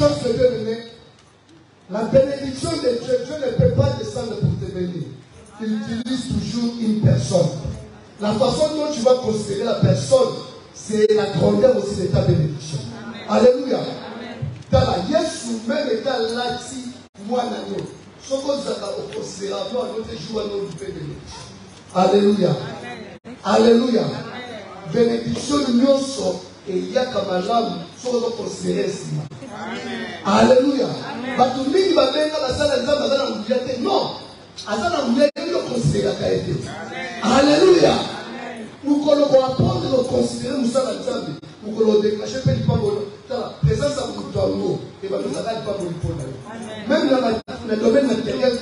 chose de bien-aimé, la bénédiction de Dieu, Dieu ne peut pas descendre pour te bénir. Il utilise toujours une personne. La façon dont tu vas considérer la personne, c'est la grandeur aussi de ta bénédiction. Amen. Alléluia. Tala, Yesu même étant là, si moi n'ai pas. Ce que vous avez considéré, notre joie, notre bénédiction. Alléluia. Alléluia. Bénédiction nous sommes et il y a comme l'âme, ce que vous considérez ici. Alléluia. Batumini babenga la salle des hommes dans la mouillette. Non. Azana mouillette, nous considérons la qualité. Alléluia. Nous collons apprendre de considérer nous sommes ensemble. Nous collons déclencher pas la présence à nous et nous n'arrête pas pour même dans le domaine matériel,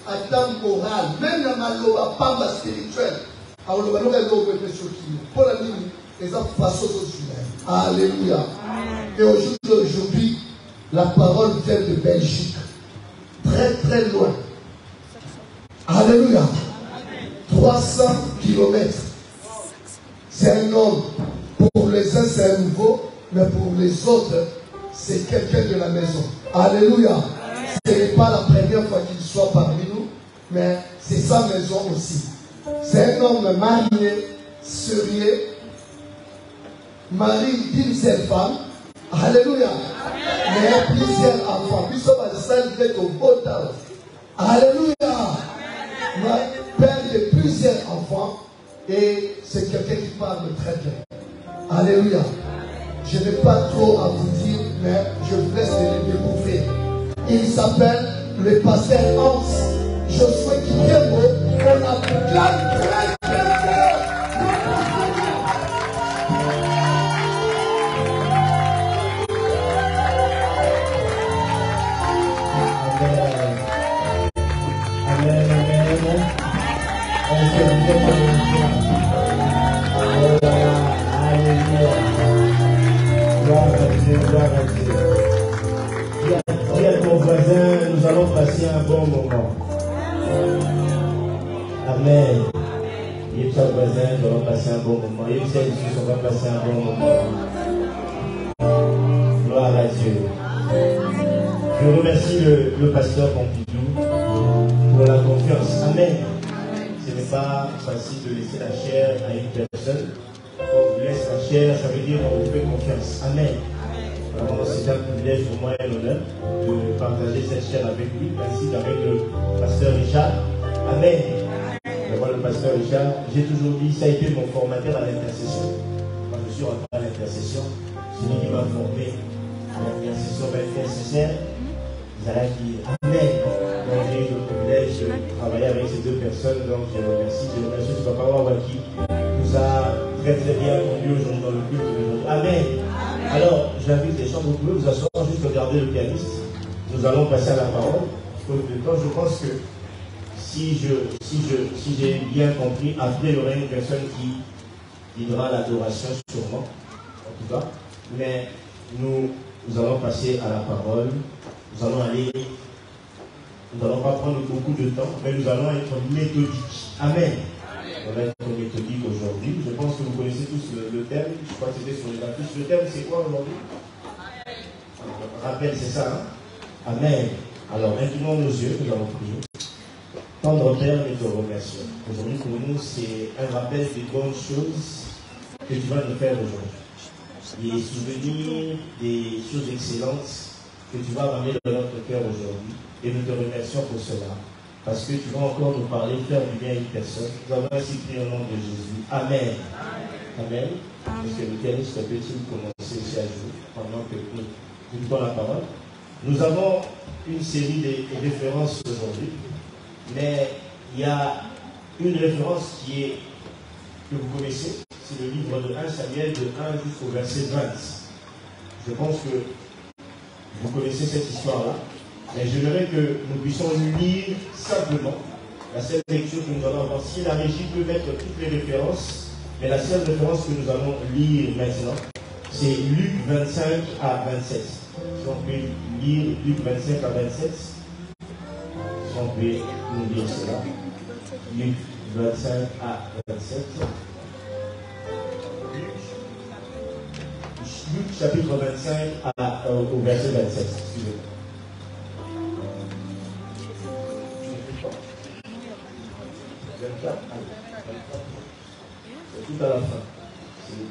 à temps moral, même dans la pamba spirituelle. Alors nous allons regarder pour la ligne, les façons de Alléluia. Et aujourd'hui, la parole vient de Belgique. Très très loin. Alléluia. 300 kilomètres. C'est un homme. Pour les uns, c'est un nouveau. Mais pour les autres, c'est quelqu'un de la maison. Alléluia. Ce n'est pas la première fois qu'il soit parmi nous. Mais c'est sa maison aussi. C'est un homme marié, sérieux. Mari d'une seule femme. Alléluia. Mais plusieurs enfants. Nous sommes à la au beau temps. Alléluia. Père de plusieurs enfants. Et c'est quelqu'un qui parle très bien. Alléluia. Je n'ai pas trop à vous dire, mais je vous laisse le découvrir. Il s'appelle le pasteur Hans Josué Kikembo. On acclame très très bien. Amen, amen. Dis à ton voisin, nous allons passer un bon moment. Amen. Dis à ton voisin, nous allons passer un bon moment. Et celles qui on va passer un bon moment. Gloire à Dieu. Je remercie le pasteur Pompidou pour la confiance. Amen. Ce n'est pas facile de laisser la chair à une personne. Quand on laisse la chair, ça veut dire qu'on vous fait confiance. Amen. Alors, c'est un privilège pour moi et un honneur de partager cette chair avec lui, ainsi qu'avec le pasteur Richard. Amen. Moi, le pasteur Richard, j'ai toujours dit, ça a été mon formateur à l'intercession. Quand je suis rentré à l'intercession, c'est lui qui m'a formé à l'intercession sincère. Amen. Donc j'ai eu le privilège de travailler avec ces deux personnes, donc je remercie. Je remercie le papa Wawaki qui nous a très très bien conduits aujourd'hui dans le culte de notre. Amen. Alors j'invite les gens, vous pouvez vous asseoir, juste regarder le pianiste. Nous allons passer à la parole. Je pense que si j'ai bien compris, après il y aura une personne qui guidera l'adoration sûrement, en tout cas. Mais nous allons passer à la parole. Nous allons aller, nous n'allons pas prendre beaucoup de temps, mais nous allons être méthodiques. Amen. On va être méthodique aujourd'hui. Je pense que vous connaissez tous le thème. Je crois que c'était sur les affiches. Le thème, c'est quoi aujourd'hui? Rappel, c'est ça, hein? Amen. Alors, inclinons nos yeux, nous allons prier. Tendre Père, nous te remercions. Aujourd'hui, pour nous, c'est un rappel des bonnes choses que tu vas nous faire aujourd'hui. Des souvenirs, des choses excellentes que tu vas ramener dans notre cœur aujourd'hui. Et nous te remercions pour cela. Parce que tu vas encore nous parler, faire du bien à une personne. Nous avons ainsi prié au nom de Jésus. Amen. Amen. Est-ce que le pianiste peut-il commencer aussi à jouer pendant que nous donnons la parole? Nous avons une série de références aujourd'hui. Mais il y a une référence que vous connaissez. C'est le livre de 1 Samuel de 1 jusqu'au verset 20. Je pense que vous connaissez cette histoire-là, mais j'aimerais que nous puissions lire simplement la seule lecture que nous allons avoir. Si la régie peut mettre toutes les références, mais la seule référence que nous allons lire maintenant, c'est Luc 25 à 27. Si on peut lire Luc 25 à 27, si on peut nous lire cela. Luc 25 à 27. Luc chapitre 25 au verset 27. Excusez-moi. C'est tout à la fin. C'est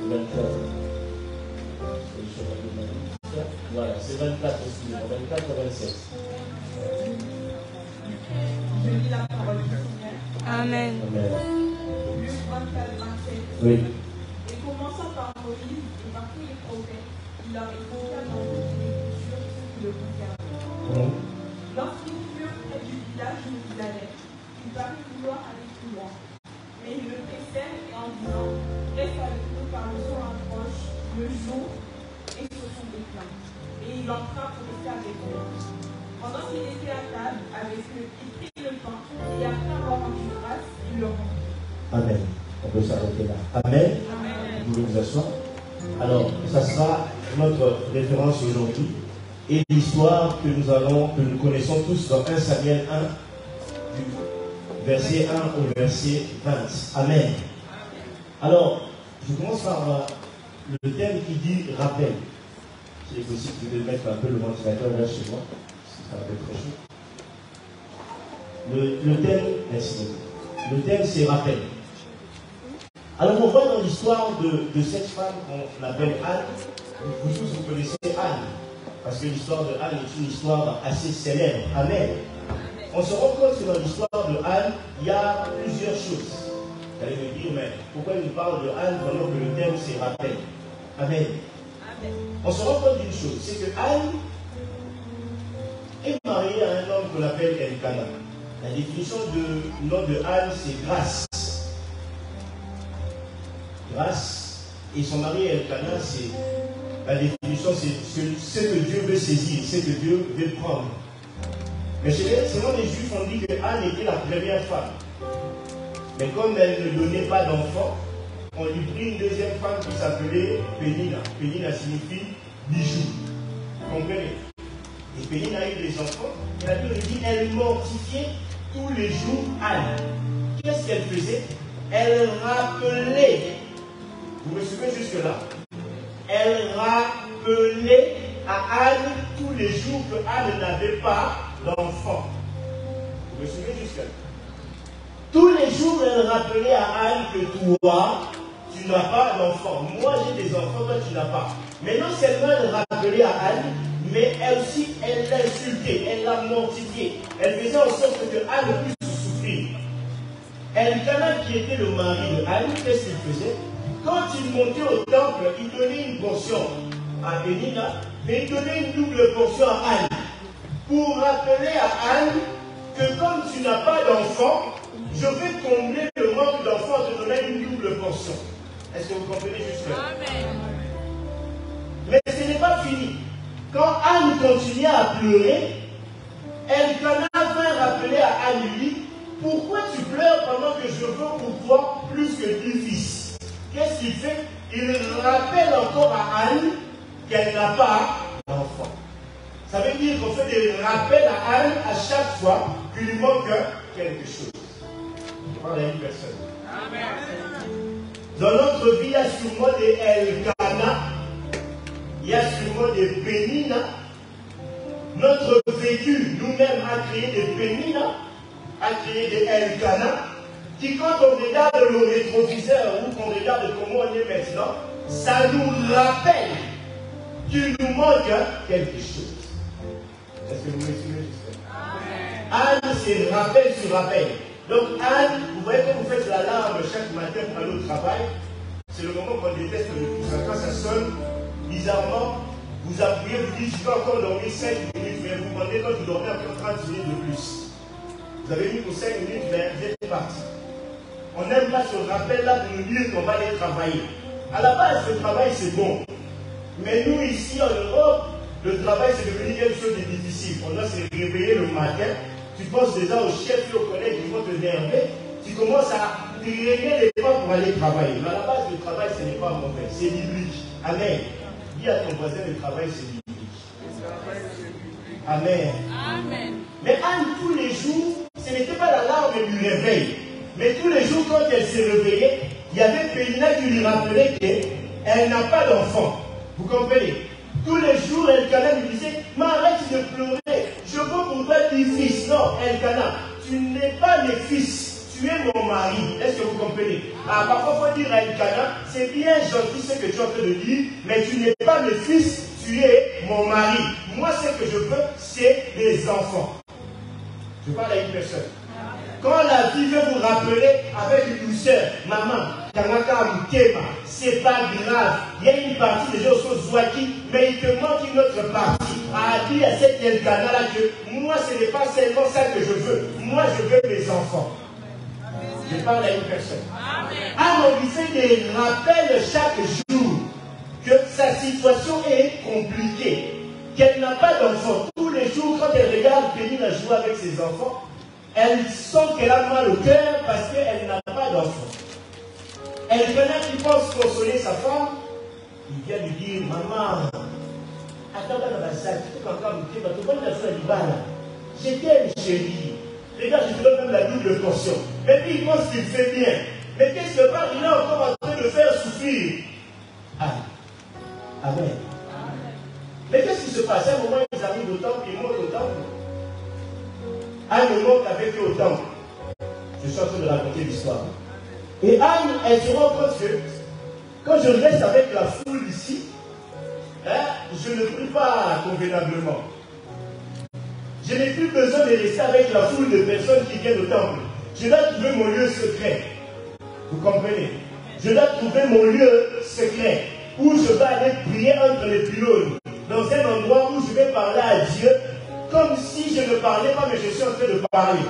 24. Voilà, c'est 24, excusez-moi. 24 à 27. Je lis la parole du Seigneur. Amen. Luc 24, 27. Oui. Et commençant par Moïse et par tous les prophètes, il leur expliqua dans toutes les Écritures ce qui le concerne. Lorsqu'ils furent près du village où ils allaient, il parut vouloir aller plus loin. Mais ils le pressèrent et en disant, reste avec nous car le jour approche, le jour est sur son déclin. Et il entra pour rester avec eux. Pendant qu'il était à table avec eux, il prit le pain et après avoir rendu grâce, il le rendit. Amen. On peut s'arrêter là. Amen. Amen. Vous pouvez vous asseoir. Alors, ça sera notre référence aujourd'hui et l'histoire que nous connaissons tous dans 1 Samuel 1, du verset 1 au verset 20. Amen. Alors, je commence par le thème qui dit rappel. S'il est possible, vous devez mettre un peu le ventilateur là chez moi, parce que ça va être très chaud. Le thème, merci beaucoup. Le thème, c'est rappel. Alors, on voit dans l'histoire de cette femme qu'on appelle Anne, vous tous vous connaissez Anne, parce que l'histoire de Anne est une histoire assez célèbre. Amen. On se rend compte que dans l'histoire de Anne, il y a plusieurs choses. Vous allez me dire, mais pourquoi il nous parle de Anne pendant que le thème c'est rappel? Amen. On se rend compte d'une chose, c'est que Anne est mariée à un homme qu'on appelle Elkana. La définition du nom de Anne, c'est grâce. Grâce. Et son mari Elkana, c'est la définition, c'est ce que Dieu veut saisir, ce que Dieu veut prendre. Mais selon les Juifs, on dit que Anne était la première femme. Mais comme elle ne donnait pas d'enfant, on lui prit une deuxième femme qui s'appelait Pénina. Pénina signifie bijou. Vous comprenez? Et Pénina a eu des enfants. Et la Bible dit elle mortifiait tous les jours Anne. Qu'est-ce qu'elle faisait? Elle rappelait. Vous me suivez jusque-là? Elle rappelait à Anne tous les jours que Anne n'avait pas d'enfant. Vous me suivez jusque-là? Tous les jours, elle rappelait à Anne que toi, tu n'as pas d'enfant. Moi, j'ai des enfants, toi, tu n'as pas. Mais non seulement elle rappelait à Anne, mais elle aussi, elle l'insultait, elle la mortifiait. Elle faisait en sorte que Anne puisse souffrir. Elkana, qui était le mari de Anne, qu'est-ce qu'il faisait? Quand il montait au temple, il donnait une portion à Pénina, mais il donnait une double portion à Anne. Pour rappeler à Anne que comme tu n'as pas d'enfant, je vais combler le manque d'enfants en te donnant une double portion. Est-ce que vous comprenez jusque-là? Amen. Mais ce n'est pas fini. Quand Anne continuait à pleurer, Elkana vint rappeler à Anne, lui dit, pourquoi tu pleures pendant que je veux pour toi plus que 10 fils? Qu'est-ce qu'il fait? Il rappelle encore à Anne qu'elle n'a pas d'enfant. Ça veut dire qu'on fait des rappels à Anne à chaque fois qu'il lui manque quelque chose. Je parle à une personne. Amen. Dans notre vie, il y a sûrement des Elkana, il y a sûrement des Pénina. Notre vécu nous-mêmes a créé des Pénina, a créé des Elkana, qui quand on regarde le rétroviseur ou qu'on regarde comment on est maintenant, ça nous rappelle qu'il nous manque quelque chose. Est-ce que vous me suivez jusqu'à là? Anne, c'est rappel sur rappel. Donc Anne, vous voyez quand vous faites l'alarme chaque matin pour aller au travail, c'est le moment qu'on déteste le plus. Quand ça sonne, bizarrement, vous appuyez, vous dites, je vais encore dormir 5 minutes, mais vous demandez quand vous dormez encore 30 minutes de plus. Vous avez mis pour 5 minutes, mais vous êtes parti. On n'aime pas ce rappel-là pour nous dire qu'on va aller travailler. À la base, le travail, c'est bon. Mais nous, ici, en Europe, le travail, c'est devenu quelque chose de difficile. On doit se réveiller le matin. Tu penses déjà au chef et aux collègues qui vont te nerver. Tu commences à te régler les pas pour aller travailler. Mais à la base, le travail, ce n'est pas mauvais. C'est biblique. Amen. Dis à ton voisin, le travail, c'est biblique. Amen. Amen. Mais Anne, tous les jours, ce n'était pas l'alarme du réveil. Mais tous les jours, quand elle s'est réveillée, il y avait Pénina qui lui rappelait qu'elle n'a pas d'enfant. Vous comprenez? Tous les jours, Elkana lui disait, mais arrête de pleurer, je veux pour toi 10 fils. Non, Elkana, tu n'es pas le fils, tu es mon mari. Est-ce que vous comprenez? Ah, parfois, il faut dire à Elkana, c'est bien gentil ce que tu es en train de dire, mais tu n'es pas le fils, tu es mon mari. Moi, ce que je veux, c'est des enfants. Je parle à une personne. Quand la vie veut vous rappeler avec une douceur, maman, c'est pas grave. Il y a une partie des gens sont Zouaki, mais il te manque une autre partie. À dire à cette Elkana-là que moi, ce n'est pas seulement ça que je veux. Moi, je veux mes enfants. Je parle à une personne. Moïse des rappelle chaque jour que sa situation est compliquée, qu'elle n'a pas d'enfant. Tous les jours, quand elle regarde Pénina jouer avec ses enfants, elle sent qu'elle a mal au cœur parce qu'elle n'a pas d'enfant. Elle venait qui pense consoler sa femme, il vient lui dire, maman, attends dans la salle, tu peux encore me dire, tu vas faire du bal. Je t'aime, chérie. Regarde, je te donne même la double portion. Et puis il pense qu'il fait bien. Mais qu'est-ce que part, il est encore en train de faire souffrir. Amen. Mais qu'est-ce qui se passe? À un moment, ils arrivent au temple, ils montent au temple. Anne monte avec eux au temple. Je suis en train de raconter l'histoire. Et Anne, elle se rend compte que quand je reste avec la foule ici, je ne prie pas convenablement. Je n'ai plus besoin de rester avec la foule de personnes qui viennent au temple. Je dois trouver mon lieu secret. Vous comprenez? Je dois trouver mon lieu secret où je vais aller prier entre les pylônes, dans un endroit où je vais parler à Dieu comme si je ne parlais pas, mais je suis en train de parler.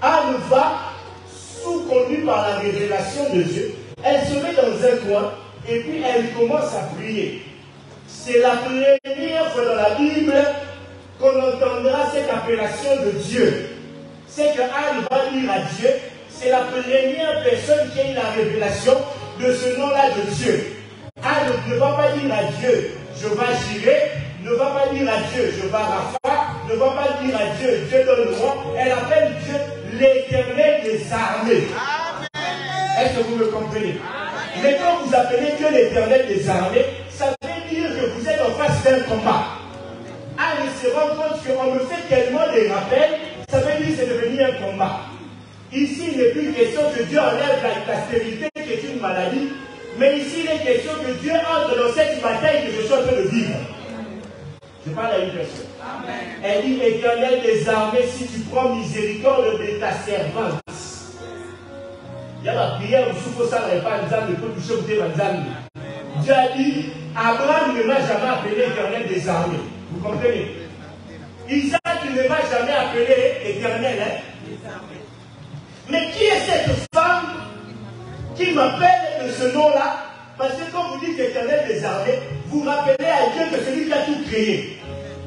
Anne va, sous-conduite par la révélation de Dieu, elle se met dans un coin et puis elle commence à prier. C'est la première fois dans la Bible qu'on entendra cette appellation de Dieu. C'est que Anne va dire à Dieu, c'est la première personne qui a eu la révélation de ce nom-là de Dieu. Anne ne va pas dire à Dieu, je vais gérer, ne va pas dire à Dieu, je vais Rapha, ne va pas dire à Dieu, Dieu donne-moi. Elle appelle Dieu l'Éternel des armées. Est-ce que vous me comprenez? Mais quand vous appelez Dieu l'Éternel des armées, ça veut dire que vous êtes en face d'un combat. Anne se rend compte qu'on me fait tellement des rappels, ça veut dire que c'est devenu un combat. Ici, il n'est plus question que Dieu enlève la stérilité qui est une maladie, mais ici, il est question que Dieu entre dans cette bataille que je suis en train de vivre. Je parle à une personne. Amen. Elle dit, Éternel des armées, si tu prends miséricorde de ta servante. Il y a la prière où il faut ça pas de peut toucher au thème. Dieu a dit, Abraham ne m'a jamais appelé Éternel des armées. Vous comprenez? Isaac ne m'a jamais appelé Éternel des armées. Mais qui est cette femme qui m'appelle de ce nom-là? Parce que quand vous dites Éternel des armées, vous rappelez à Dieu que c'est lui qui a tout créé.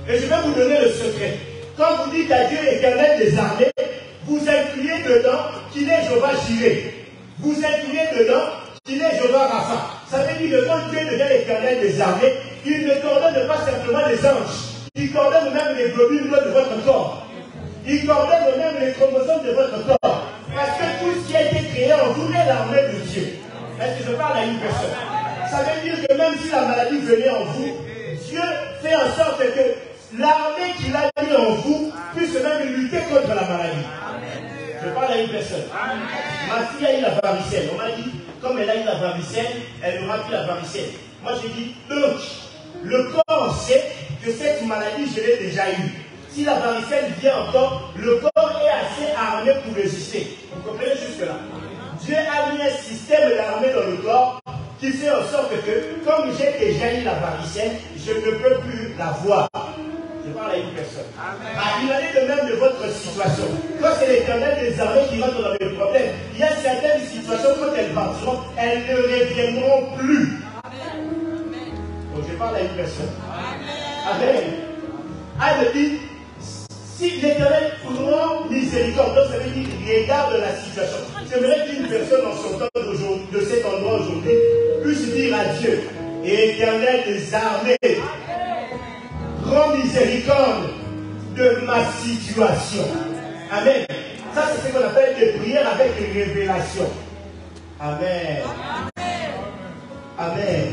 Et je vais vous donner le secret. Quand vous dites à Dieu Éternel des armées, vous incluez dedans qu'il est Jéhovah Jireh. Vous incluez dedans qu'il est Jéhovah Rapha. Ça veut dire que quand Dieu devient Éternel des armées, il ne coordonne pas simplement les anges. Il coordonne même les globules de votre corps. Il coordonne même les chromosomes de votre corps. Parce que tout ce qui a été créé en vous est l'armée de Dieu. Est-ce que je parle à une personne? Ça veut dire que même si la maladie venait en vous, Dieu fait en sorte que l'armée qu'il a mis en vous puisse même lutter contre la maladie. Je parle à une personne. Ma fille a eu la varicelle. On m'a dit, comme elle a eu la varicelle, elle n'aura plus la varicelle. Moi j'ai dit, donc, le corps sait que cette maladie, je l'ai déjà eue. Si la varicelle vient encore, le corps est assez armé pour résister. Vous comprenez jusque-là? Dieu a mis un système d'armée dans le corps qui fait en sorte que, comme j'ai déjà eu la varicelle, je ne peux plus la voir. Je parle à une personne. Il en est de même de votre situation. Quand c'est l'Éternel des armées qui rentre dans les problèmes, il y a certaines situations, quand elles partiront, elles ne reviendront plus. Donc je parle à une personne. Amen. Elle dit, si l'Éternel prend miséricorde, donc ça veut dire qu'il regarde la situation. J'aimerais qu'une personne en sortant de cet endroit aujourd'hui puisse dire à Dieu, Éternel des armées, prends miséricorde de ma situation. Amen. Ça, c'est ce qu'on appelle des prières avec une révélation. Amen. Amen.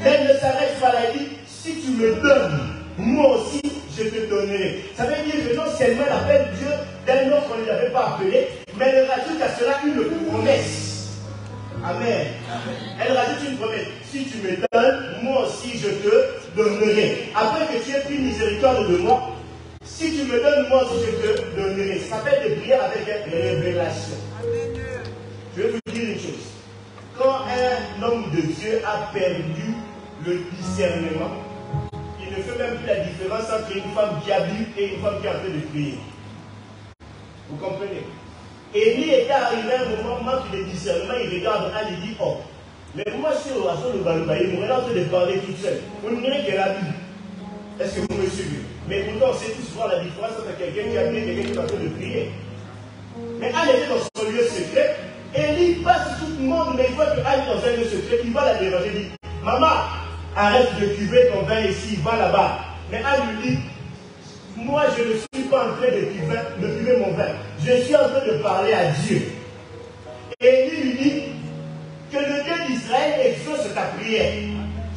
Elle ne s'arrête pas là, il dit, si tu me donnes, moi aussi, je te donnerai. Ça veut dire que non seulement elle appelle Dieu d'un nom qu'on ne l'avait pas appelé, mais elle rajoute à cela une promesse. Amen. Elle rajoute une promesse. Si tu me donnes, moi aussi, je te donnerai. Après que tu aies pris miséricorde de moi, si tu me donnes, moi aussi, je te donnerai. Ça s'appelle des prières avec une révélation. Je vais vous dire une chose. Quand un homme de Dieu a perdu le discernement, il ne fait même plus la différence entre une femme qui a bu et une femme qui est en train de prier. Vous comprenez? Élie était arrivé à un moment, manque de discernement, il regarde Anne et dit, oh, mais moi je suis au rason de Baloubaï, il est en train de parler toute seule. Vous ne direz qu'elle a bu. Est-ce que vous me suivez? Mais pourtant, on sait tous voir la différence entre quelqu'un qui a bu et quelqu'un qui est en train de prier. Mais Anne était dans son lieu secret. Élie passe tout le monde, mais il voit que Anne est dans un lieu secret, il va la déranger, il dit, maman, arrête de cuver ton vin ici, va là-bas. Mais Anne lui dit, moi je ne suis pas en train de cuver mon vin, je suis en train de parler à Dieu. Et Élie lui dit, que le Dieu d'Israël exauce ta prière.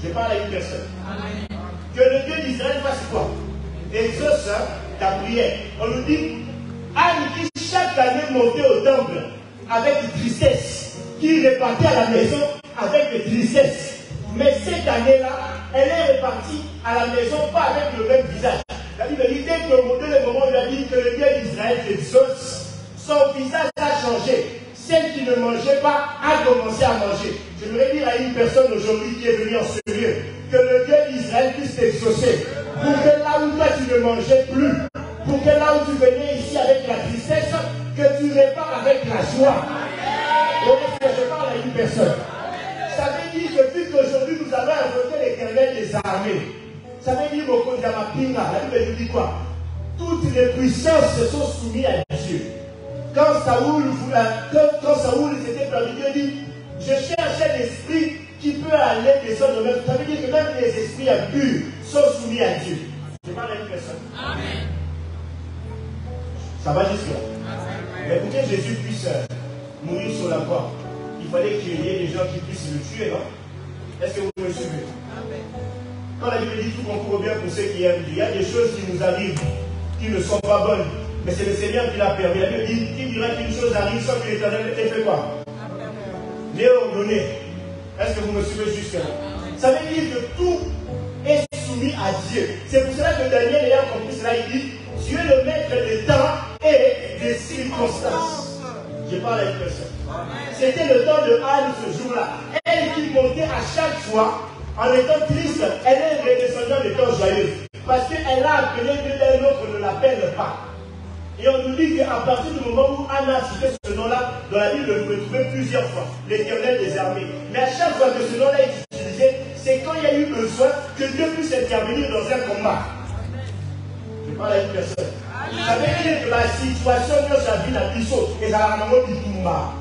Je parle à une personne. Amen. Que le Dieu d'Israël fasse quoi? Exauce ta prière. On nous dit, Anne qui chaque année montait au temple avec tristesse, qui repartait à la maison avec tristesse. Mais cette année-là, elle est repartie à la maison pas avec le même visage. La Bible dit, dès que le moment où il a dit que le Dieu d'Israël exauce, son visage a changé. Celle qui ne mangeait pas a commencé à manger. Je voudrais dire à une personne aujourd'hui qui est venue en ce lieu, que le Dieu d'Israël puisse t'exaucer. Pour que là où toi tu ne mangeais plus, pour que là où tu venais ici avec la tristesse, que tu repars avec la joie. Donc, je parle à une personne. Ça veut dire que vu qu'aujourd'hui nous avons invoqué l'Éternel des armées, ça veut dire au Kondamapinga, la Bible dit quoi? Toutes les puissances se sont soumises à Dieu. Quand Saoul s'était perdu, Dieu dit, je cherche un esprit qui peut aller des hommes même. Ça veut dire que même les esprits impurs sont soumis à Dieu. Je parle à une personne. Amen. Ça va jusque-là. Mais pour que Jésus puisse mourir sur la croix, il fallait qu'il y ait des gens qui puissent le tuer, non? Est-ce que vous me suivez? Amen. Quand la Bible dit tout concourt bien pour ceux qui aiment Dieu, il y a des choses qui nous arrivent, qui ne sont pas bonnes. Mais c'est le Seigneur qui l'a permis. La Bible dit, qui dira qu'une chose arrive sans que l'Éternel ait fait quoi? L'ait ordonné. Est-ce que vous me suivez jusque-là? Ça veut dire que tout est soumis à Dieu. C'est pour cela que Daniel ayant compris cela, il dit, Dieu est le maître des temps et des circonstances. Je parle à une personne. C'était le temps de Anne ce jour-là. Elle qui montait à chaque fois, en étant triste, elle est redescendue en étant joyeuse. Parce qu'elle a appelé Dieu d'un autre, ne l'appelle pas. Et on nous dit qu'à partir du moment où Anna a cité ce nom-là, dans la Bible, vous le trouvez plusieurs fois, l'Éternel des armées. Mais à chaque fois que ce nom-là est utilisé, c'est quand il y a eu besoin que Dieu puisse intervenir dans un combat. Je parle à une personne. Ça veut dire que la situation de sa vie n'a plus saute. Et ça va vraiment du combat.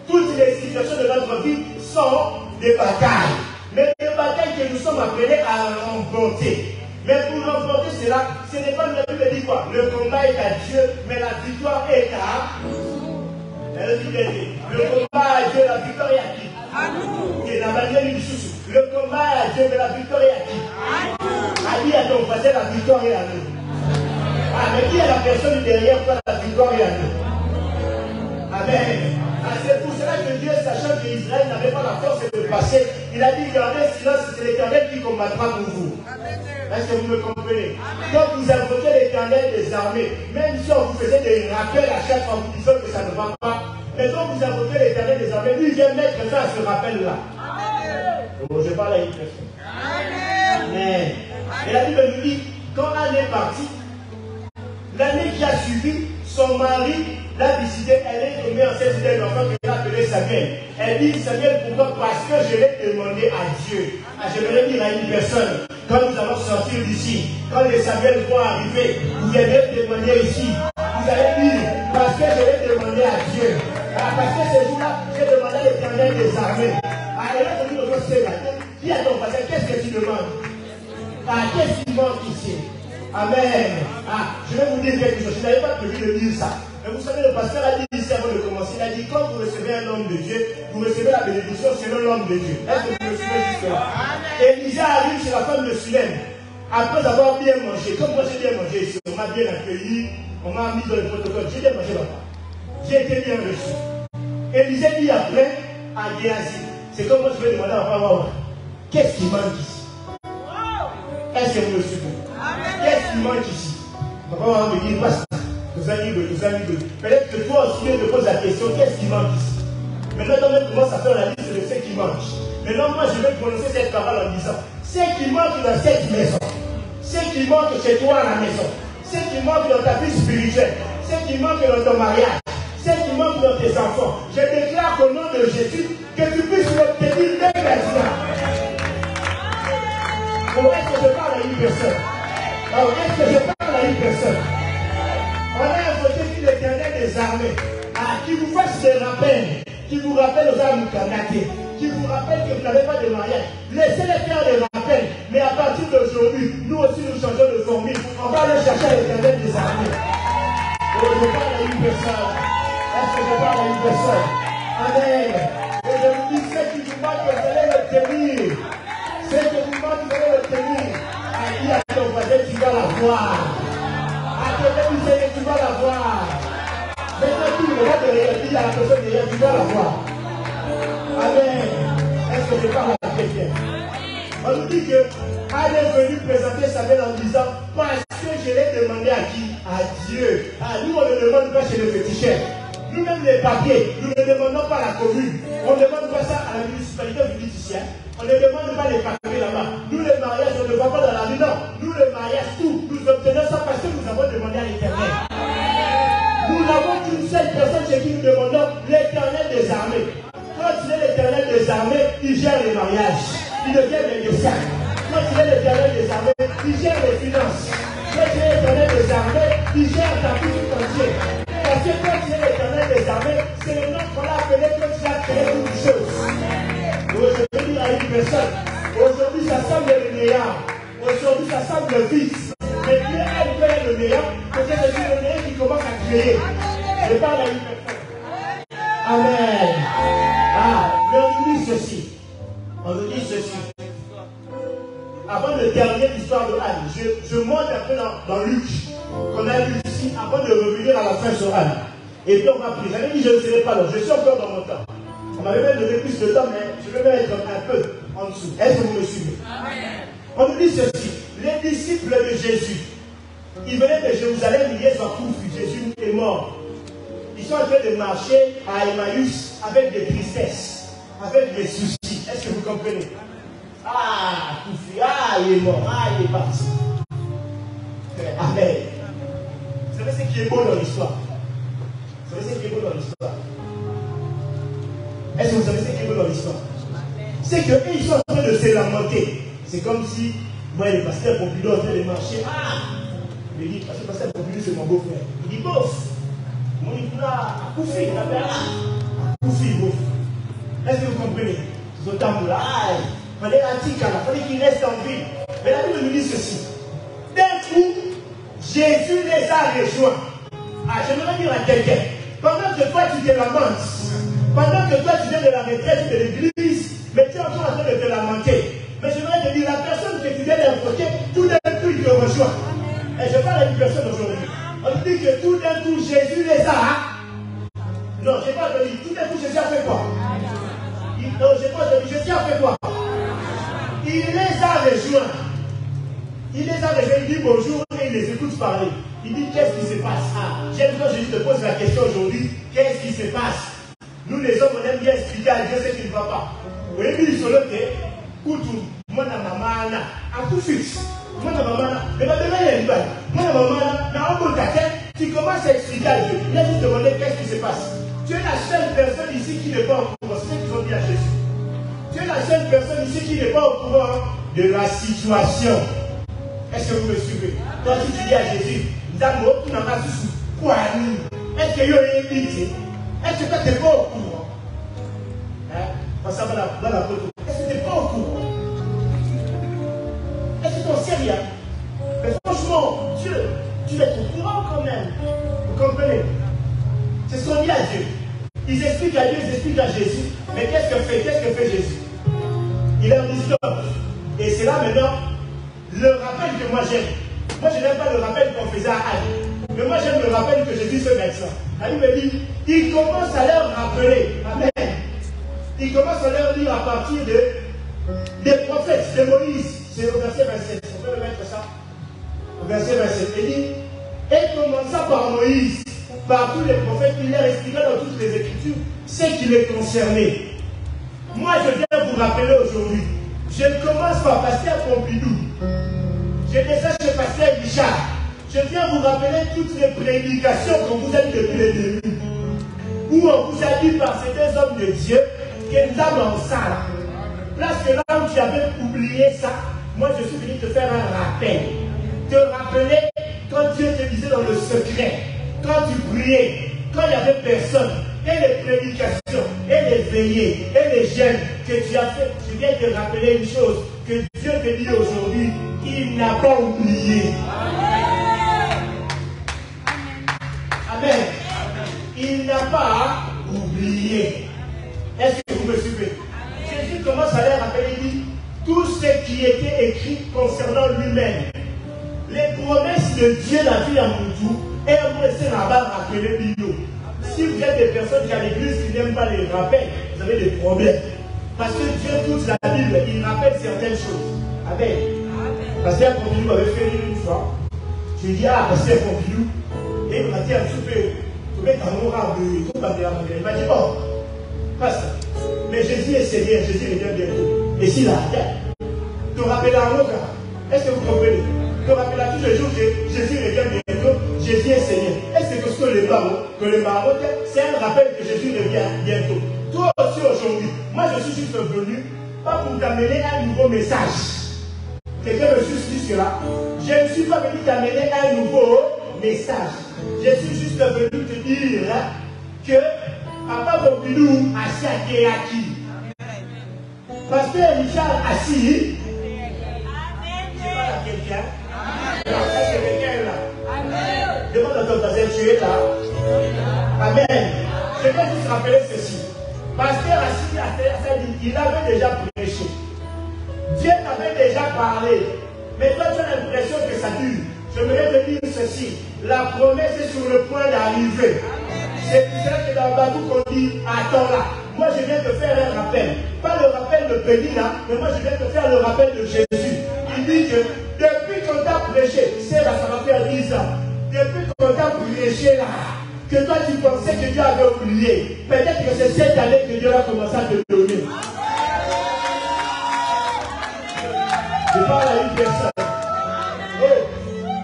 Toutes les situations de notre vie sont des batailles. Mais des batailles que nous sommes appelés à remporter. Mais pour remporter cela, ce n'est pas la Bible dit quoi? Le combat est à Dieu, mais la victoire est à nous. Le combat est à Dieu, la victoire est à qui? À nous. Le combat est à Dieu, mais la victoire est à qui? À nous. Dis à ton voisin, la victoire est à nous. Ah, mais qui est la personne derrière toi? La victoire est à nous. Amen. Ah, c'est pour cela que Dieu, sachant qu'Israël n'avait pas la force de passer, il a dit, gardez silence, c'est l'Éternel qui combattra pour vous. Est-ce que vous me comprenez? Quand vous invoquez l'Éternel des armées, même si on vous faisait des rappels à chaque fois, vous disant que ça ne va pas, mais quand vous invoquez l'Éternel des armées, lui vient mettre ça à ce rappel-là. Donc je parle à une personne. Amen. Et la Bible nous dit, quand Anne est partie, l'année qui a suivi, son mari l'a visité, elle est tombée enceinte d'un enfant qu'elle a appelé Samuel. Elle dit, Samuel, pourquoi? Parce que je l'ai demandé à Dieu. Je vais dire à une personne, quand nous allons sortir d'ici, quand les Samuel vont arriver, vous allez demander ici, vous allez dire, parce que je l'ai demandé à Dieu. Parce que ce jour-là, j'ai demandé à l'Éternel des armées. Et là, on dit, dis à ton voisin, qu'est-ce que tu demandes? Qu'est-ce qui manque ici? Amen. Je vais vous dire quelque chose. Je n'avais pas prévu de dire ça. Mais vous savez, le pasteur a dit ici avant de commencer. commencé, il a dit, quand vous recevez un homme de Dieu, vous recevez la bénédiction selon l'homme de Dieu. Est-ce que vous me suivez jusque-là? Élisée arrive chez la femme de Sulem. Après avoir bien mangé, comme moi j'ai bien mangé ici, on m'a bien accueilli, on m'a mis dans le protocole, j'ai bien mangé là-bas. J'ai été bien reçu. Élisée dit après à Géasi, c'est comme moi je vais demander à Papa, qu'est-ce qui manque ici? Est-ce que vous me suivez? Qu'est-ce qui manque ici? Papa me dit, basta, nous allons. Peut-être que toi aussi, tu te poses la question, qu'est-ce qui manque ici? Maintenant, on commence à faire la liste de ce qui manque. Maintenant, moi, je vais prononcer cette parole en disant, ce qui manque dans cette maison, ce qui manque chez toi à la maison, ce qui manque dans ta vie spirituelle, ce qui manque dans ton mariage, ce qui manque dans tes enfants, je déclare qu'au nom de Jésus, que tu puisses l'obtenir dès maintenant. Ou est-ce que je parle à une personne? Alors, est-ce que je parle à une personne? On a invoqué l'Éternel des armées, qui vous fasse des rappels, qui vous rappelle aux âmes incarnatées, qui vous rappelle que vous n'avez pas de mariage. Laissez-les faire des rappels, mais à partir d'aujourd'hui, nous aussi nous changeons de formule. On va aller chercher à l'Éternel des armées. Oh, je parle à une personne. Est-ce que je parle à une personne? Amen. Et je vous dis, ce qui vous manque, vous allez le tenir. Ce qui vous manque, vous allez le tenir. Dis à ton voisin, tu vas la voir. À côté du Seigneur, tu vas la voir. Maintenant, tout le monde derrière, dis à la personne derrière, tu vas la voir. Amen. Est-ce que je parle à quelqu'un? On nous dit que Anne est venue présenter sa belle en disant, parce que je l'ai demandé à qui? À Dieu. Nous, on ne demande pas chez le féticheur. Nous-mêmes, les papiers, nous ne demandons pas à la commune. On ne demande pas ça à la municipalité ou judiciaire. On ne demande pas les papiers là-bas. Nous, le mariage, on ne va pas dans la rue. Non. Nous, le mariage, tout. Nous obtenons ça parce que nous avons demandé à l'Éternel. Nous n'avons qu'une seule personne chez qui nous demandons, l'Éternel des armées. Quand il est l'Éternel des armées, il gère les mariages. Il devient les médecins. Quand il est l'Éternel des armées, il gère les finances. Quand il est l'Éternel des armées, il gère ta vie tout entier. Parce que quand il est l'Éternel des armées, c'est le nom qu'on a appelé quand il a créé toutes les choses. Donc je veux dire à une personne, aujourd'hui ça semble le meilleur. Aujourd'hui ça semble le vice. Mais Dieu aime faire le meilleur, parce que c'est le meilleur qui commence à créer. Je parle à une personne. Amen. Mais on nous dit ceci. On nous dit ceci. Avant de terminer l'histoire de Anne, je monte un peu dans Luc, qu'on a lu ici, avant de revenir à la fin sur Anne. Et puis on va prier. J'avais dit je ne serai pas là. Je suis encore dans mon temps. On m'avait même donné plus de temps, mais je vais mettre un peu en dessous. Est-ce que vous me suivez? On nous dit ceci. Les disciples de Jésus, ils venaient de Jérusalem, ils sont couffus. Jésus est mort. Ils sont en train de marcher à Emmaüs avec des tristesses, avec des soucis. Est-ce que vous comprenez? Ah, Koufi, il est mort, il est parti. Amen. Vous savez ce qui est beau dans l'histoire? Vous savez ce qui est beau dans l'histoire? Est-ce que vous savez ce qui est beau dans l'histoire? C'est qu'ils sont en train de se lamenter. C'est comme si, moi, le pasteur Pompidou en train de marcher. Il dit, parce que le pasteur Pompidou, c'est mon beau-frère. Il dit, bof. Mon dit, Koufi, il appelle Koufi, bof. Est-ce que vous comprenez? Ce temps-là, il fallait qu'il reste en vie. Mais la Bible nous dit ceci. D'un coup, Jésus les a rejoints. J'aimerais dire à quelqu'un, pendant que toi tu te lamentes, pendant que toi tu viens de la retraite de l'église, mais tu es encore en train de te lamenter. Mais j'aimerais te dire, la personne que tu viens d'invoquer, tout d'un coup il te rejoint. Et je parle à une personne aujourd'hui. On dit que tout d'un coup Jésus les a. Non, je n'ai pas dit, tout d'un coup Jésus a fait quoi? Non, je n'ai pas dit, Jésus a fait quoi? Il les a rejoints. Il les a rejoints, il dit bonjour et il les écoute parler. Il dit qu'est-ce qui se passe? J'aime quand Jésus te pose la question aujourd'hui, qu'est-ce qui se passe? Nous les hommes, on aime bien expliquer à Dieu ce qui ne va pas. Oui, il se le fait. Koutou, moi na maman, à tout fixe. Moi na maman, mais pas demain il y a moi na maman, na on tu commences à expliquer à Dieu. Il a dit demander qu'est-ce qui se passe. Tu es la seule personne ici qui n'est pas au courant. C'est ce qu'ils ont dit à Jésus. Tu es la seule personne ici qui n'est pas au courant de la situation. Est-ce que vous me suivez? Toi, si tu dis à Jésus, est-ce que est-ce que toi, tu n'es pas au courant? Parce que dans la photo, est-ce que tu n'es pas au courant? Est-ce que tu en sais rien? Mais franchement, Dieu, tu es au courant quand même. Vous comprenez? C'est ce qu'on dit à Dieu. à Jésus. Mais qu'est-ce que fait Jésus? Il leur dit stop. Et c'est là maintenant le rappel que moi j'aime. Moi je n'aime pas le rappel qu'on faisait à Anne. Mais moi j'aime le rappel que Jésus fait maintenant. Anne me dit, il commence à leur rappeler. Amen. Il commence à leur dire à partir des prophètes, de Moïse. C'est au verset 27. On peut le mettre ça. Au verset 27. Il dit, et commença par Moïse, par tous les prophètes, il leur expliqua dans toutes les Écritures ce qui les concernait. Moi je viens vous rappeler aujourd'hui. Je commence par Pasteur Pompidou. Je descends chez Pasteur Richard. Je viens vous rappeler toutes les prédications qu'on vous a dit depuis le début. Où on vous a dit par ces deux hommes de Dieu que nous avons en salle. Parce que là où tu avais oublié ça, moi je suis venu te faire un rappel. Te rappeler quand Dieu te disait dans le secret, quand tu priais, quand il n'y avait personne, et les prédications, et les veillées, et les jeûnes que tu as fait. Je viens te rappeler une chose, que Dieu te dit aujourd'hui, il n'a pas oublié. Amen. Il n'a pas oublié. Est-ce que vous me suivez? Jésus commence à leur rappeler, il dit, tout ce qui était écrit concernant lui-même. Les promesses de Dieu dans la vie à Moutou, et on essaie de rappeler Bio. Si vous êtes des personnes qui à l'église qui n'aiment pas les rappels, vous avez des problèmes. Parce que Dieu, toute la Bible, il rappelle certaines choses. Amen. Pasteur Pompidou m'avait fait une fois. Je lui ai dit, ah, Pasteur Pompidou, et il m'a dit, tu peux mettre un mot rare de tout battre. Il m'a dit, bon, passe. Mais Jésus est Seigneur, Jésus revient bientôt. Et s'il a atteint, te rappellera un autre. Est-ce que vous comprenez? Te rappellera tous les jours que Jésus revient bientôt, Jésus est Seigneur. Est-ce que le barreau, c'est un rappel que Jésus revient bientôt. Toi aussi aujourd'hui, moi je suis juste venu, pas pour t'amener un nouveau message. Quelqu'un me suit cela. Je ne suis pas venu t'amener un nouveau message. Je suis juste venu te dire que Papa Pompidou assis à Kéaki. Pasteur Richard assis. Je parle à quelqu'un. Est-ce que quelqu'un est là? Demande à ton voisin, tu es là. Amen. Je vais juste rappeler ceci. Pasteur assis à terre, il avait déjà prêché. Dieu t'avait déjà parlé. Mais toi, tu as l'impression que ça dure. Je voudrais te dire ceci. La promesse est sur le point d'arriver. C'est pour cela que dans Babouk on dit, attends là. Moi, je viens te faire un rappel. Pas le rappel de Pénina, mais moi, je viens te faire le rappel de Jésus. Il dit que depuis qu'on t'a prêché, c'est là, ça va faire 10 ans. Depuis qu'on t'a prêché là, que toi, tu pensais que Dieu avait oublié. Peut-être que c'est cette année que Dieu a commencé à te donner. Je parle à une personne. Oh,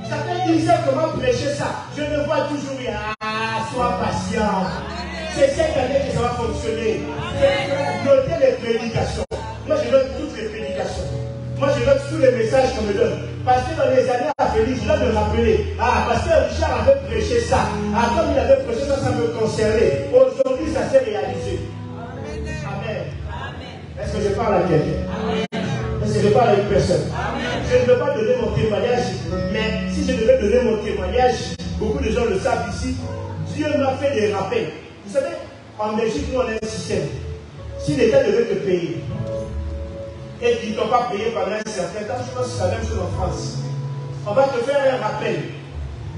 ça fait 10 ans comment prêcher ça. Je ne vois toujours rien. Ah, sois patient. C'est cette année que ça va fonctionner. Notez les prédications. Moi, je note toutes les prédications. Moi, je note tous les messages qu'on me donne. Parce que dans les années à venir, je dois me rappeler. Ah, Pasteur Richard avait prêché ça. Ah, comme il avait prêché ça, ça me concernait. Aujourd'hui, ça s'est réalisé. Amen. Est-ce que je parle à quelqu'un? Est-ce que je parle à une personne? Je ne veux pas donner mon témoignage, mais si je devais donner mon témoignage, beaucoup de gens le savent ici. Dieu m'a fait des rappels. Vous savez, en Belgique, nous, on a un système. Si l'État devait te payer, et qu'ils ne t'ont pas payé pendant un certain temps, je pense que c'est la même chose en France. On va te faire un rappel.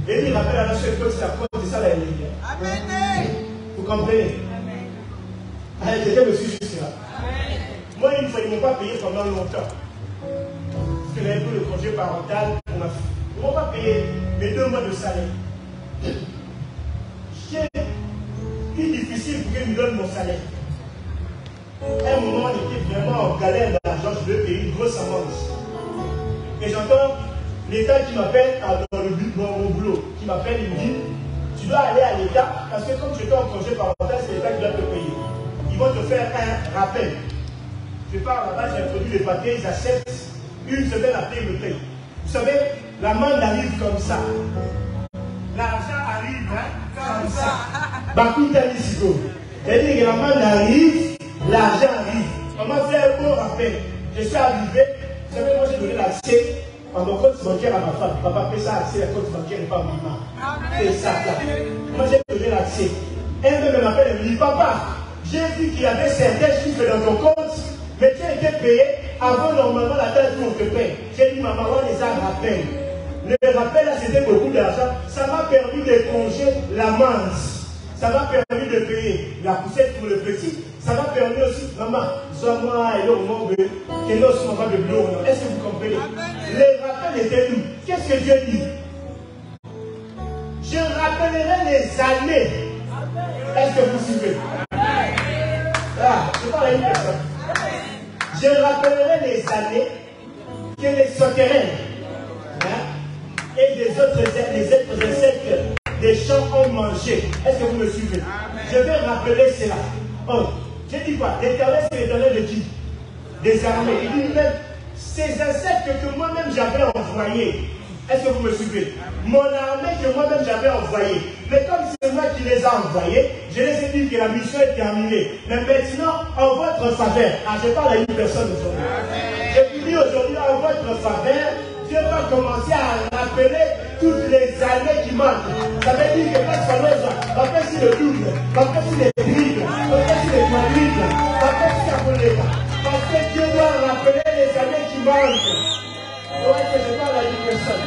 Et il rappelle à la seule chose, c'est la cause de ça la ligne. Amen. Vous comprenez? Amen. Quelqu'un me suit juste là. Amen. Moi, une fois, ils ne m'ont pas payé pendant longtemps. Parce que j'avais pris le congé parental pour ma fille. Ils ne m'ont pas payé mes 2 mois de salaire. J'ai eu difficile pour qu'ils me donnent mon salaire. À un moment, on était vraiment en galère d'argent, je devais payer une grosse amende. Et j'entends l'État qui m'appelle dans mon boulot, qui m'appelle, il me dit, tu dois aller à l'État, parce que comme tu étais en congé parental, c'est l'État qui doit te payer. Ils vont te faire un rappel. Je pars là-bas, j'introduis les papiers, ils acceptent. Une semaine après, ils me payent. Vous savez, l'amende arrive comme ça. L'argent arrive, comme ça. Bakuta Nisigo. C'est-à-dire que l'amende arrive, l'argent arrive. On m'a fait un beau rappel. Je suis arrivé, vous savez, moi j'ai donné l'accès à mon compte bancaire à ma femme. Papa fait ça, accès à compte bancaire et pas maman. C'est ça, là. Moi j'ai donné l'accès. Elle me m'appelle, elle me dit, papa, J'ai vu qu'il y avait certains chiffres dans ton compte, mais tu as été payé avant normalement la date où on te paye. J'ai dit, maman, on les a rappelés. Le rappel là, c'était beaucoup d'argent. Ça m'a permis d'éponger la manche. Ça m'a permis de payer la poussette pour le petit. Ça m'a permis aussi, maman, sois-moi et l'homme, que l'on soit de bureau. Est-ce que vous comprenez? Les rappels étaient nous. Qu'est-ce que Dieu dit? Je rappellerai les années. Est-ce que vous suivez? Ah, je parle à une personne. Je rappellerai les années que les sauterelles et les autres insectes des champs ont mangé. Est-ce que vous me suivez? Je vais rappeler cela. Oh, j'ai dit quoi? L'Éternel, c'est l'Éternel de qui? Des armées. Il dit même, ces insectes que moi-même j'avais envoyés. Est-ce que vous me suivez? Mon armée que moi-même j'avais envoyée. Mais comme c'est moi qui les ai envoyés, je les ai dit que la mission est terminée. Mais maintenant, en votre faveur, je parle à une personne aujourd'hui. Je vous dis aujourd'hui, en votre faveur, Dieu va commencer à rappeler toutes les années qui manquent. Ça veut dire que parce qu'on va faire sur le double, va faire sur les triples, va faire sur les quadruples, va faire sur la colère. Parce que Dieu doit rappeler les années qui manquent. Est-ce que je parle à une personne?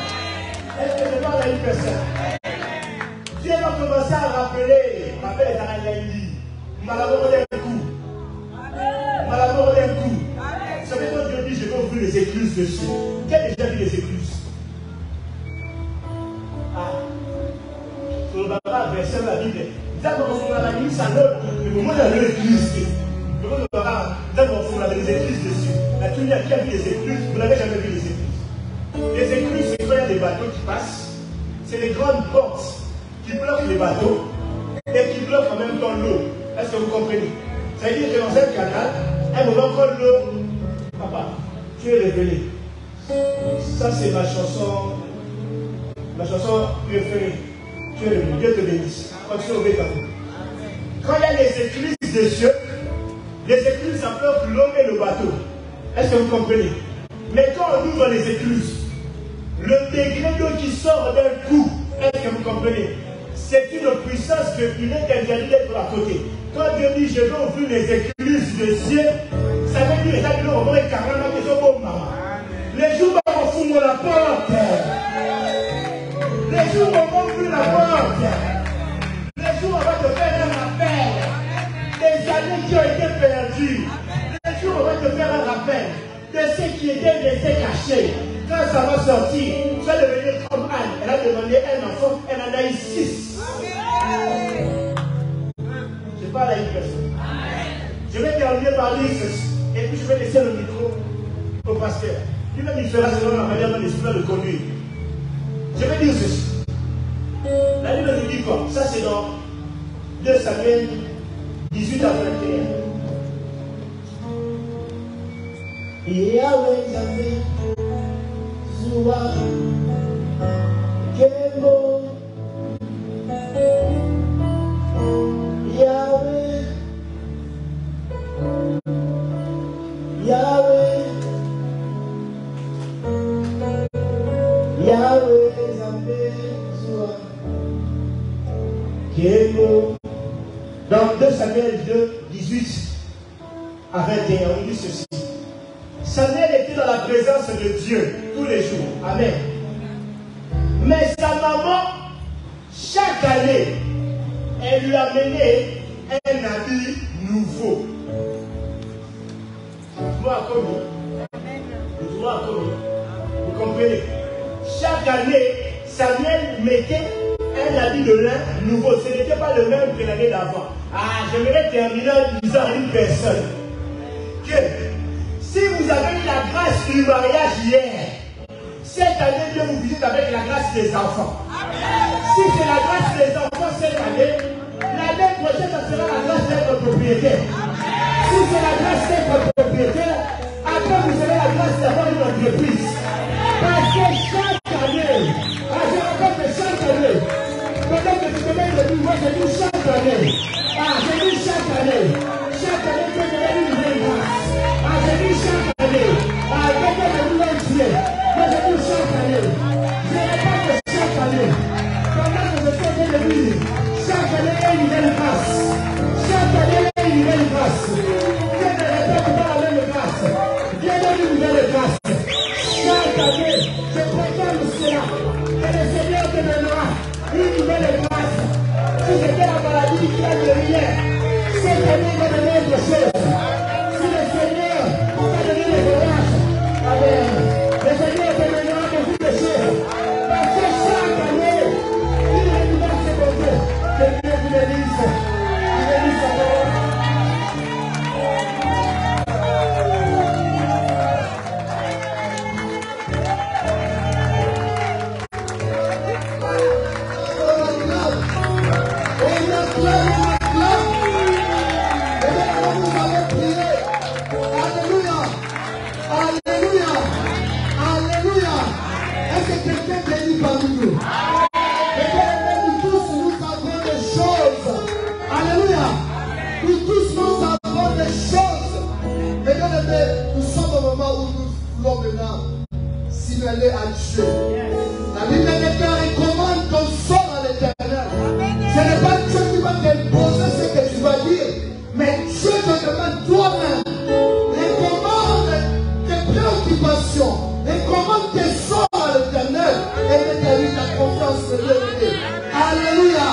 Est-ce que je parle à une personne? Dieu va commencer à rappeler. Rappelle les Araïaïdi. Malaboro d'un coup. Malaboro d'un coup. Vous savez quand Dieu dit je vais ouvrir les écluses dessus. Qui a déjà vu les écluses? Ah. Sur le baba, verset de la Bible. D'abord, on a mis ça là. Le moment où l'écluse. Le moment où d'abord, on a les écluses dessus. La tunnel qui a vu les écluses, vous n'avez jamais vu les écluses. Les écluses, c'est quand il y a des bateaux qui passent. C'est les grandes portes qui bloquent les bateaux et qui bloquent en même temps l'eau. Est-ce que vous comprenez? Ça veut dire que dans un canal, un moment quand l'eau, papa, tu es révélé. Ça c'est ma chanson préférée. Tu es révélé. Dieu te bénisse. Continue au bécamo. Quand il y a les écluses des cieux, les écluses ça bloque l'eau et le bateau. Est-ce que vous comprenez? Mais quand on ouvre les écluses, le degré d'eau qui sort d'un coup, est-ce que vous comprenez? C'est une puissance qu'il est interdit d'être à côté. Quand Dieu dit je vais ouvrir les écluses des cieux, ça veut dire que l'eau va être carrément que je vais maman. Les jours où on fout la porte, les jours où on va ouvrir la porte, les jours où on va te faire un rappel des années qui ont été perdues, les jours où on va te faire un rappel de ce qui était laissé caché. Quand ça va sortir, tu vas devenir comme Anne. Elle a demandé un enfant, elle en a eu 6. Je parle à une personne. Je vais terminer par dire ceci. Et puis je vais laisser le micro au pasteur. Lui-même il fera selon la manière dont l'esprit va le conduire. Je vais dire ceci. La Bible nous dit quoi? Ça c'est dans 2 Samuel 18 à 21. Yahweh Yahweh Zua Kemo Yahweh Yahweh Yahweh Yahweh Zua Kemo. Dans 2 Samuel 2, 18 à 21, on dit ceci. Samuel était dans la présence de Dieu tous les jours. Amen. Mais sa maman, chaque année, elle lui amenait un habit nouveau. Vous comprenez? Chaque année, Samuel mettait un habit de lin nouveau. Ce n'était pas le même que l'année d'avant. Ah, j'aimerais terminer en disant à une personne que si vous avez eu la grâce du mariage hier, cette année, Dieu vous visite avec la grâce des enfants. Si c'est la grâce des enfants cette année, l'année prochaine, ça sera la grâce d'être propriétaire. Si c'est la grâce d'être propriétaire, après vous aurez la grâce d'avoir une entreprise. Parce que chaque année, je rappelle que chaque année, peut-être que tu te mets le but, moi j'ai dit chaque année. J'ai dit chaque année. Chaque année, Dieu te donne une nouvelle grâce. J'ai dit chaque année. Quelqu'un me dit un Dieu. Moi j'ai dit chaque année. Je répète que chaque année. Pendant que je fais de lui, chaque année il y a une grâce. Chaque année il y a une de grâce. Chaque année, je proclame cela. Et le Seigneur te donnera une nouvelle grâce. Si c'était la maladie qui a de rien, cette année va donner autre chose. Si le Seigneur va donner des grâces, le Seigneur te donnera beaucoup de choses. Parce que chaque année, il va se compter. Que Dieu vous bénisse. Il bénisse sa parole. Signaler à Dieu. La Bible déclare et commande ton sort à l'Éternel. Ce n'est pas Dieu qui va t'imposer ce que tu vas dire, mais Dieu te demande toi-même. Et commande tes préoccupations, et commande tes sorts à l'Éternel, et mets ta confiance de Dieu. Alléluia.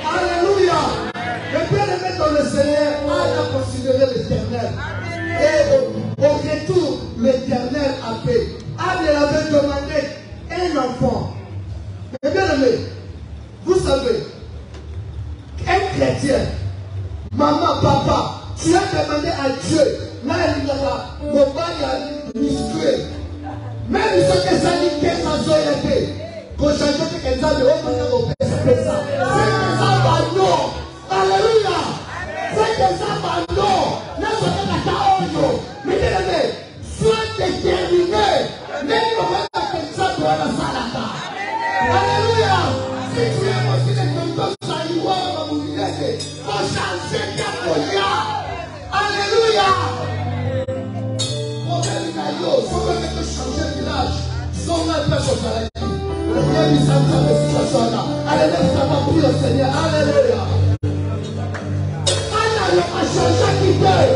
Alléluia. Le bien-aimé dans le Seigneur a considéré l'Éternel. Et au retour, l'Éternel a fait. Anne avait demandé un enfant. Mais bien aimé, vous savez, un chrétien, maman, papa, tu as demandé à Dieu, là il y aura mon bail musclé. Même ce que ça dit que ça soit été, quand j'ai dit que ça c'est ça va non. Alléluia. C'est que ça va non. Mais bien aimé, sois déterminé. Alléluia. Si tu es aussi les tontons saïwa, faut changer ta folie. Alléluia. Faut que tu changes de village. Sans même pas son salaire. Le bien mis en train de situation là. Alléluia, ça va prier au Seigneur. Alléluia. Alléluia, a changé qui t'est.